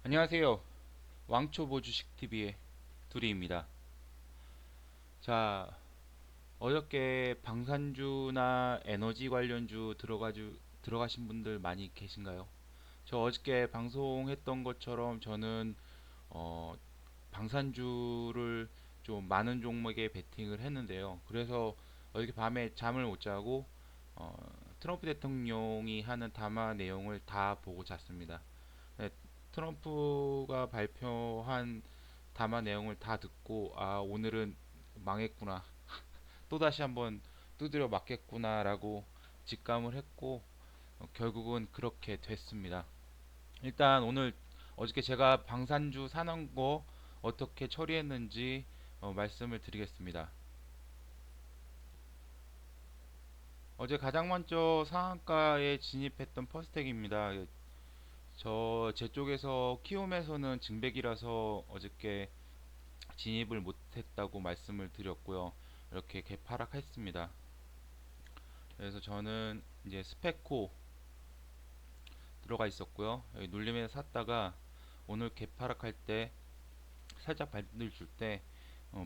안녕하세요. 왕초보 주식TV의 두리입니다. 자, 어저께 방산주나 에너지 관련주 들어가신 분들 많이 계신가요? 저 어저께 방송했던 것처럼 저는 어, 방산주를 좀 많은 종목에 베팅을 했는데요. 그래서 어저께 밤에 잠을 못 자고 어, 트럼프 대통령이 하는 담화 내용을 다 보고 잤습니다. 네, 트럼프가 발표한 담화 내용을 다 듣고 아 오늘은 망했구나 또다시 한번 두드려 맞겠구나라고 직감을 했고 결국은 그렇게 됐습니다. 일단 오늘 어저께 제가 방산주 사는 거 어떻게 처리했는지 말씀을 드리겠습니다. 어제 가장 먼저 상한가에 진입했던 퍼스텍입니다. 제 쪽에서 키움에서는 증백이라서 어저께 진입을 못했다고 말씀을 드렸고요. 이렇게 개파락했습니다. 그래서 저는 이제 스페코 들어가 있었고요. 여기 눌림에 샀다가 오늘 개파락할 때 살짝 반등을 줄 때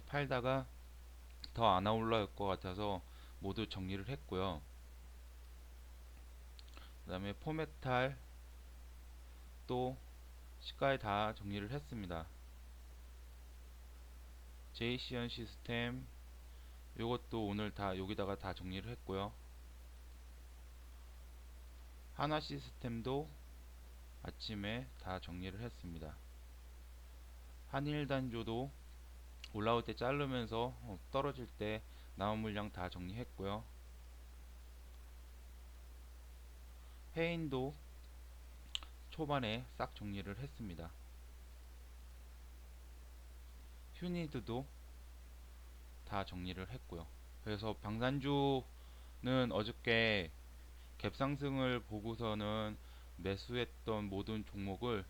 팔다가 더 안 올라올 것 같아서 모두 정리를 했고요. 그 다음에 포메탈 또 시가에 다 정리를 했습니다. JCN 시스템 이것도 오늘 다 여기다가 다 정리를 했고요. 하나 시스템도 아침에 다 정리를 했습니다. 한일단조도 올라올 때 자르면서 떨어질 때 남은 물량 다 정리했고요. 해인도 초반에 싹 정리를 했습니다. 휴니드도 다 정리를 했고요. 그래서 방산주는 어저께 갭상승을 보고서는 매수했던 모든 종목을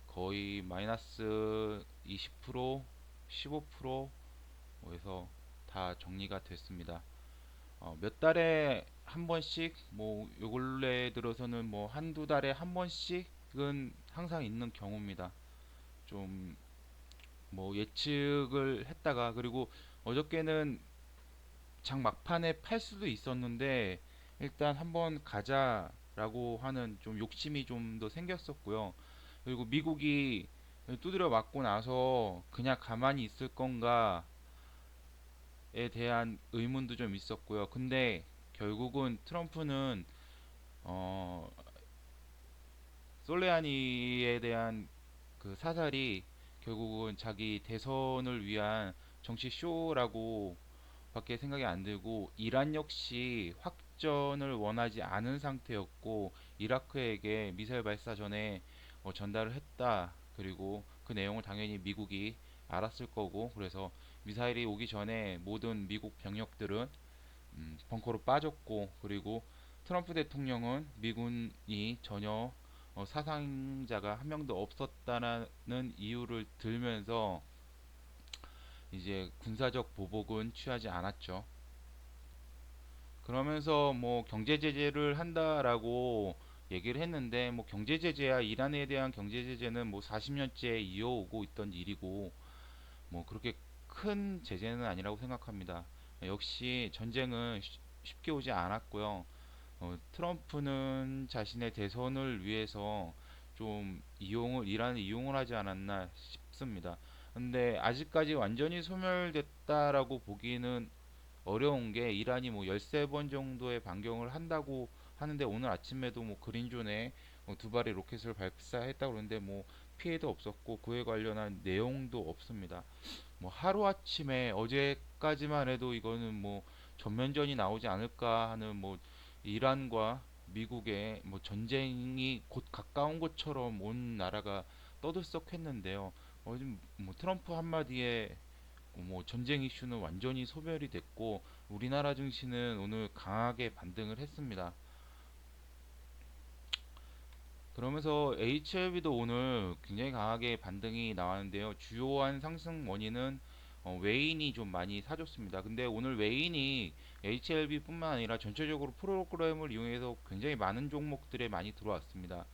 거의 마이너스 20% 15%에서 다 정리가 됐습니다. 몇 달에 한 번씩 요 근래 들어서는 뭐 한두 달에 한 번씩은 항상 있는 경우입니다. 좀 뭐 예측을 했다가 그리고 어저께는 장 막판에 팔 수도 있었는데 일단 한번 가자라고 하는 좀 욕심이 좀 더 생겼었고요. 그리고 미국이 두드려 맞고 나서 그냥 가만히 있을 건가에 대한 의문도 좀 있었고요. 근데 결국은 트럼프는 어, 솔레아니에 대한 그 사살이 결국은 자기 대선을 위한 정치 쇼라고 밖에 생각이 안 들고 이란 역시 확전을 원하지 않은 상태였고 이라크에게 미사일 발사 전에 전달을 했다. 그리고 그 내용을 당연히 미국이 알았을 거고 그래서 미사일이 오기 전에 모든 미국 병력들은 벙커로 빠졌고 그리고 트럼프 대통령은 미군이 전혀 사상자가 한 명도 없었다는 이유를 들면서 이제 군사적 보복은 취하지 않았죠. 그러면서 뭐 경제 제재를 한다라고 얘기를 했는데 뭐 경제 제재야 이란에 대한 경제 제재는 뭐 40년째 이어오고 있던 일이고 뭐 그렇게 큰 제재는 아니라고 생각합니다. 역시 전쟁은 쉽게 오지 않았고요. 트럼프는 자신의 대선을 위해서 좀 이란을 이용을 하지 않았나 싶습니다. 근데 아직까지 완전히 소멸됐다라고 보기는 어려운 게 이란이 뭐 13번 정도의 반경을 한다고 하는데 오늘 아침에도 뭐 그린존에 두 발의 로켓을 발사했다고 그러는데 뭐 피해도 없었고 그에 관련한 내용도 없습니다. 뭐 하루아침에 어제까지만 해도 이거는 뭐 전면전이 나오지 않을까 하는 뭐 이란과 미국의 뭐 전쟁이 곧 가까운 것처럼 온 나라가 떠들썩했는데요. 지금 뭐 트럼프 한마디에 뭐 전쟁 이슈는 완전히 소멸이 됐고 우리나라 증시는 오늘 강하게 반등을 했습니다. 그러면서 HLB도 오늘 굉장히 강하게 반등이 나왔는데요. 주요한 상승 원인은 외인이 좀 많이 사줬습니다. 근데 오늘 외인이 HLB뿐만 아니라 전체적으로 프로그램을 이용해서 굉장히 많은 종목들에 많이 들어왔습니다.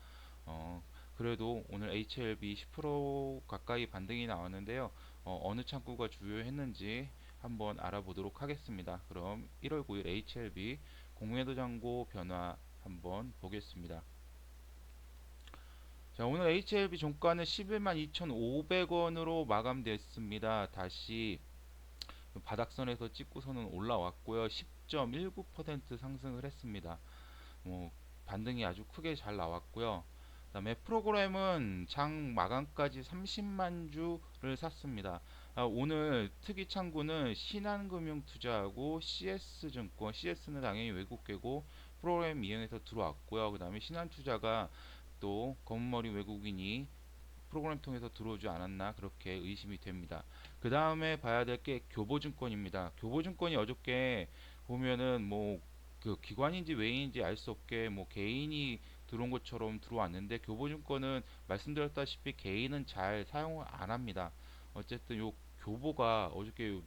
어, 그래도 오늘 HLB 10% 가까이 반등이 나왔는데요. 어느 창구가 주요했는지 한번 알아보도록 하겠습니다. 그럼 1월 9일 HLB 공매도 잔고 변화 한번 보겠습니다. 자, 오늘 HLB 종가는 11만 2,500원으로 마감됐습니다. 다시 바닥선에서 찍고서는 올라왔고요. 10.19% 상승을 했습니다. 뭐 반등이 아주 크게 잘 나왔고요. 그다음에 프로그램은 장 마감까지 30만 주를 샀습니다. 오늘 특이 창구는 신한금융투자하고 CS증권, CS는 당연히 외국계고 프로그램 이용해서 들어왔고요. 그다음에 신한투자가 또 검은머리 외국인이 프로그램 통해서 들어오지 않았나 그렇게 의심이 됩니다. 그 다음에 봐야 될 게 교보증권입니다. 교보증권이 어저께 보면은 뭐 그 기관인지 외인인지 알 수 없게 뭐 개인이 들어온 것처럼 들어왔는데 교보증권은 말씀드렸다시피 개인은 잘 사용을 안 합니다. 어쨌든 요 교보가 어저께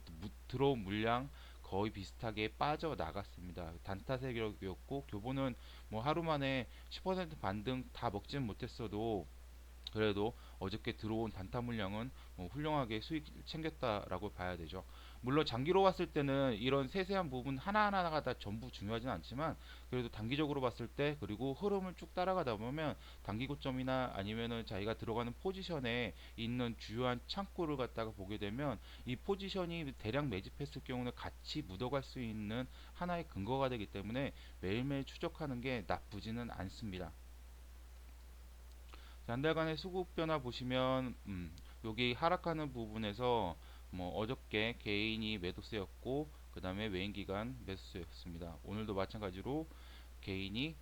들어온 물량 거의 비슷하게 빠져나갔습니다. 단타 세력이었고 교보는 뭐 하루 만에 10% 반등 다 먹지는 못했어도 그래도 어저께 들어온 단타 물량은 훌륭하게 수익 챙겼다라고 봐야 되죠. 물론 장기로 봤을 때는 이런 세세한 부분 하나하나가 다 전부 중요하진 않지만 그래도 단기적으로 봤을 때 그리고 흐름을 쭉 따라가다 보면 단기 고점이나 아니면은 자기가 들어가는 포지션에 있는 주요한 창구를 갖다가 보게 되면 이 포지션이 대량 매집했을 경우는 같이 묻어갈 수 있는 하나의 근거가 되기 때문에 매일매일 추적하는 게 나쁘지는 않습니다. 한 달간의 수급 변화 보시면 여기 하락하는 부분에서 뭐 어저께 개인이 매도세였고 그 다음에 외인 기관 매수세였습니다. 오늘도 마찬가지로 개인이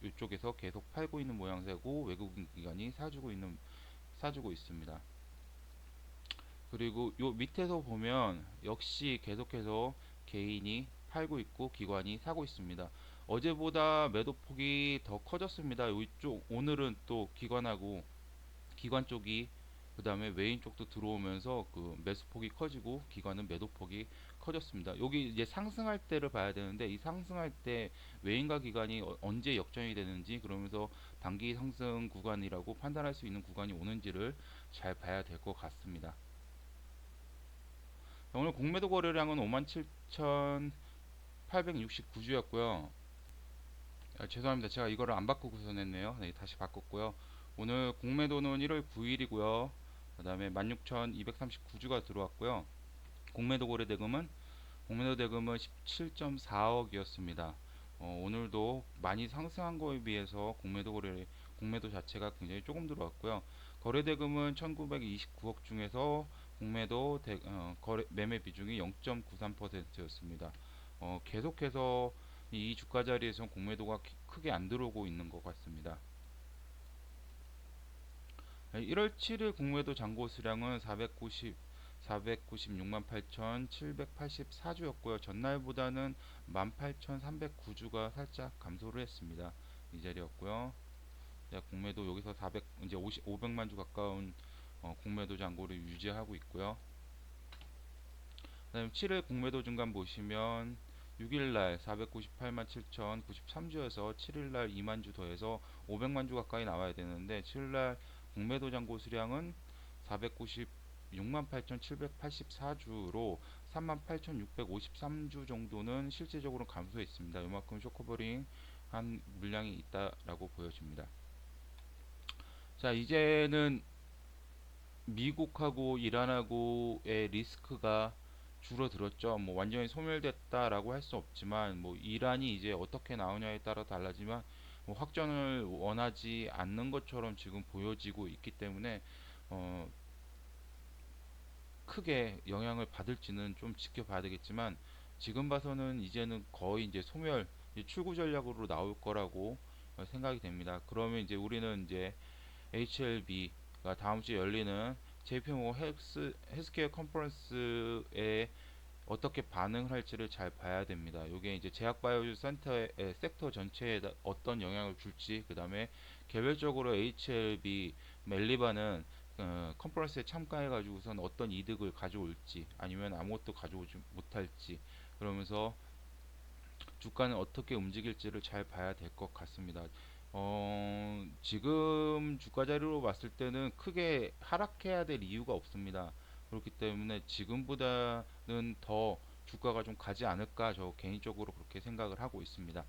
이쪽에서 계속 팔고 있는 모양새고 외국인 기관이 사주고 있습니다. 그리고 요 밑에서 보면 역시 계속해서 개인이 팔고 있고 기관이 사고 있습니다. 어제보다 매도폭이 더 커졌습니다. 이쪽 오늘은 또 기관 쪽이 그 다음에 외인 쪽도 들어오면서 그 매수폭이 커지고 기관은 매도폭이 커졌습니다. 여기 이제 상승할 때를 봐야 되는데 이 상승할 때 외인과 기관이 언제 역전이 되는지 그러면서 단기 상승 구간이라고 판단할 수 있는 구간이 오는지를 잘 봐야 될 것 같습니다. 오늘 공매도 거래량은 57,869주였고요. 죄송합니다. 제가 이거를 안 바꾸고서 냈네요. 네, 다시 바꿨고요. 오늘 공매도는 1월 9일이고요. 그 다음에 16,239주가 들어왔고요. 공매도 거래 대금은 공매도 대금은 17.4억이었습니다. 오늘도 많이 상승한 거에 비해서 공매도 자체가 굉장히 조금 들어왔고요. 거래 대금은 1929억 중에서 매매 비중이 0.93%였습니다. 계속해서 이 주가 자리에서 공매도가 크게 안 들어오고 있는 것 같습니다. 1월 7일 공매도 잔고 수량은 496만 8,784주였고요. 전날보다는 18,309주가 살짝 감소를 했습니다. 이 자리였고요. 공매도 여기서 400 이제 500만 주 가까운 공매도 잔고를 유지하고 있고요. 그다음 7일 공매도 중간 보시면 6일날 498만 7,093주에서 7일날 2만 주 더해서 500만 주 가까이 나와야 되는데 7일날 공매도 잔고 수량은 496만 8,784주로 38,653주 정도는 실질적으로 감소했습니다. 이만큼 쇼커버링 한 물량이 있다라고 보여집니다. 자, 이제는 미국하고 이란하고의 리스크가 줄어들었죠. 뭐 완전히 소멸됐다라고 할 수 없지만 뭐 이란이 이제 어떻게 나오냐에 따라 달라지만 뭐 확전을 원하지 않는 것처럼 지금 보여지고 있기 때문에 어 크게 영향을 받을지는 좀 지켜봐야 되겠지만 지금 봐서는 이제는 거의 이제 소멸 출구 전략으로 나올 거라고 생각이 됩니다. 그러면 이제 우리는 이제 HLB가 다음 주에 열리는 JP모건 헬스케어 컨퍼런스에 어떻게 반응을 할지를 잘 봐야 됩니다. 이게 이제 제약바이오 센터의 섹터 전체에 어떤 영향을 줄지, 그 다음에 개별적으로 HLB, 멜리바는 컨퍼런스에 참가해가지고선 어떤 이득을 가져올지, 아니면 아무것도 가져오지 못할지, 그러면서 주가는 어떻게 움직일지를 잘 봐야 될 것 같습니다. 지금 주가 자료로 봤을 때는 크게 하락해야 될 이유가 없습니다. 그렇기 때문에 지금보다는 더 주가가 좀 가지 않을까 저 개인적으로 그렇게 생각을 하고 있습니다.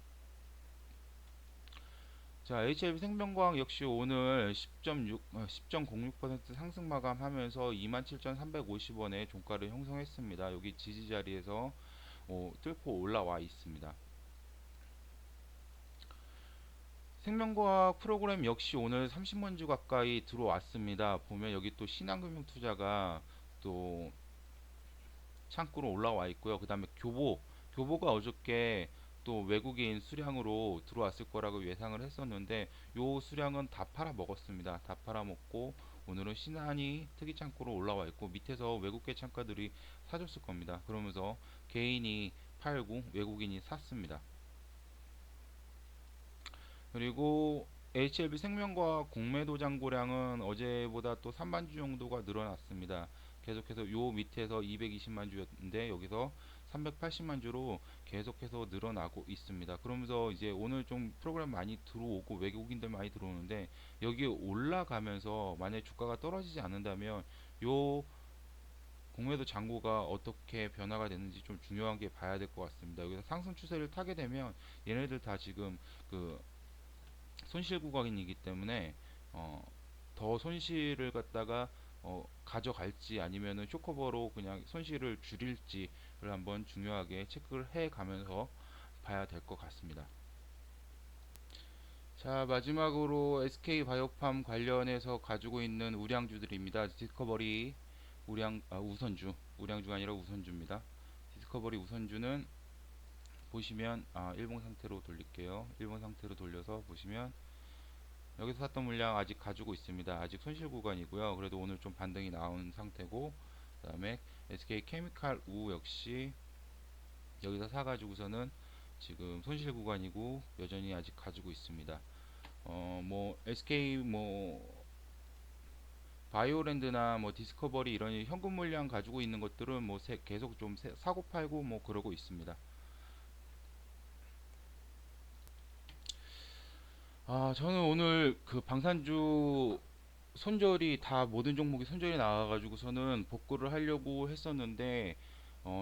자, HLB 생명과학 역시 오늘 10.06% 상승 마감하면서 27,350원의 종가를 형성했습니다. 여기 지지 자리에서 뚫고 올라와 있습니다. 생명과학 프로그램 역시 오늘 30만 주 가까이 들어왔습니다. 보면 여기 또 신한금융투자가 또 창구로 올라와 있고요. 그 다음에 교보가 어저께 또 외국인 수량으로 들어왔을 거라고 예상을 했었는데 요 수량은 다 팔아 먹었습니다. 다 팔아 먹고 오늘은 신한이 특이 창구로 올라와 있고 밑에서 외국계 창가들이 사줬을 겁니다. 그러면서 개인이 팔고 외국인이 샀습니다. 그리고 HLB 생명과학 공매도 잔고량은 어제보다 또 3만 주 정도가 늘어났습니다. 계속해서 요 밑에서 220만 주였는데 여기서 380만 주로 계속해서 늘어나고 있습니다. 그러면서 이제 오늘 좀 프로그램 많이 들어오고 외국인들 많이 들어오는데 여기 올라가면서 만약 주가가 떨어지지 않는다면 요 공매도 잔고가 어떻게 변화가 되는지 좀 중요하게 봐야 될 것 같습니다. 여기서 상승 추세를 타게 되면 얘네들 다 지금 그 손실 구간이기 때문에 어, 더 손실을 갖다가 가져갈지 아니면은 쇼커버로 그냥 손실을 줄일지를 한번 중요하게 체크를 해 가면서 봐야 될 것 같습니다. 자, 마지막으로 SK 바이오팜 관련해서 가지고 있는 우량주들입니다. 디스커버리 우선주, 우량주가 아니라 우선주입니다. 디스커버리 우선주는 보시면 일봉 상태로 돌릴게요. 일봉 상태로 돌려서 보시면 여기서 샀던 물량 아직 가지고 있습니다. 아직 손실 구간이고요. 그래도 오늘 좀 반등이 나온 상태고, 그 다음에 SK 케미칼 우 역시 여기서 사가지고서는 지금 손실 구간이고 여전히 아직 가지고 있습니다. 뭐 SK 뭐 바이오랜드나 뭐 디스커버리 이런 현금 물량 가지고 있는 것들은 뭐 계속 좀 사고 팔고 뭐 그러고 있습니다. 저는 오늘 그 방산주 손절이 다 모든 종목이 손절이 나와가지고서는 복구를 하려고 했었는데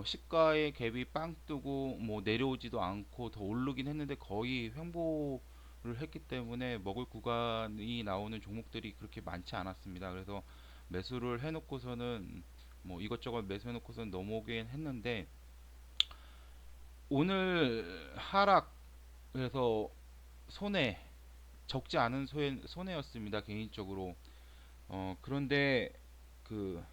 시가의 갭이 빵 뜨고 뭐 내려오지도 않고 더 오르긴 했는데 거의 횡보를 했기 때문에 먹을 구간이 나오는 종목들이 그렇게 많지 않았습니다. 그래서 매수를 해놓고서는 뭐 이것저것 매수해놓고서는 넘어오긴 했는데 오늘 하락해서 손해 적지 않은 손해였습니다 개인적으로. 그런데 그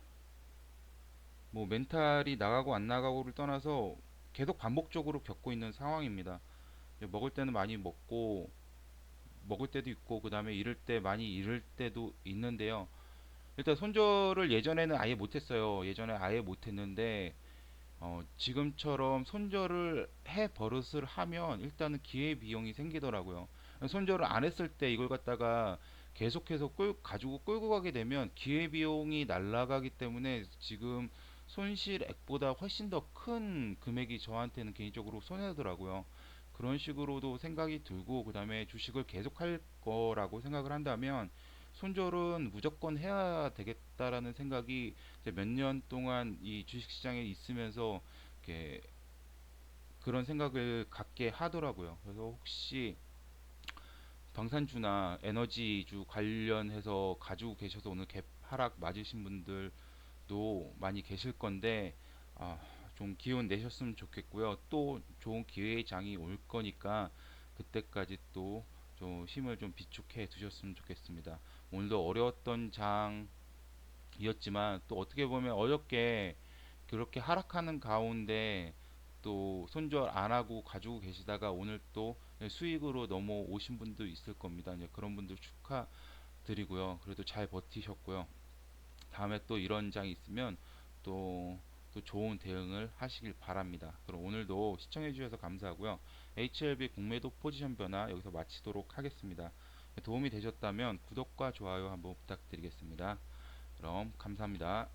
뭐 멘탈이 나가고 안 나가고를 떠나서 계속 반복적으로 겪고 있는 상황입니다. 먹을 때는 많이 먹고 먹을 때도 있고 그 다음에 잃을 때 많이 잃을 때도 있는데요. 일단 손절을 예전에는 아예 못했어요. 예전에 아예 못했는데 지금처럼 손절을 해 버릇을 하면 일단은 기회 비용이 생기더라고요. 손절을 안 했을 때 이걸 갖다가 계속해서 가지고 끌고 가게 되면 기회 비용이 날아가기 때문에 지금 손실액보다 훨씬 더 큰 금액이 저한테는 개인적으로 손해더라고요. 그런 식으로도 생각이 들고 그 다음에 주식을 계속할 거라고 생각을 한다면 손절은 무조건 해야 되겠다라는 생각이 몇 년 동안 이 주식시장에 있으면서 이렇게 그런 생각을 갖게 하더라고요. 그래서 혹시 방산주나 에너지주 관련해서 가지고 계셔서 오늘 갭 하락 맞으신 분들도 많이 계실 건데 아, 좀 기운 내셨으면 좋겠고요. 또 좋은 기회의 장이 올 거니까 그때까지 또 좀 힘을 좀 비축해 두셨으면 좋겠습니다. 오늘도 어려웠던 장이었지만 또 어떻게 보면 어렵게 그렇게 하락하는 가운데 또 손절 안 하고 가지고 계시다가 오늘 또 수익으로 넘어오신 분도 있을 겁니다. 이제 그런 분들 축하드리고요. 그래도 잘 버티셨고요. 다음에 또 이런 장이 있으면 또, 또 좋은 대응을 하시길 바랍니다. 그럼 오늘도 시청해 주셔서 감사하고요. HLB 공매도 포지션 변화 여기서 마치도록 하겠습니다. 도움이 되셨다면 구독과 좋아요 한번 부탁드리겠습니다. 그럼 감사합니다.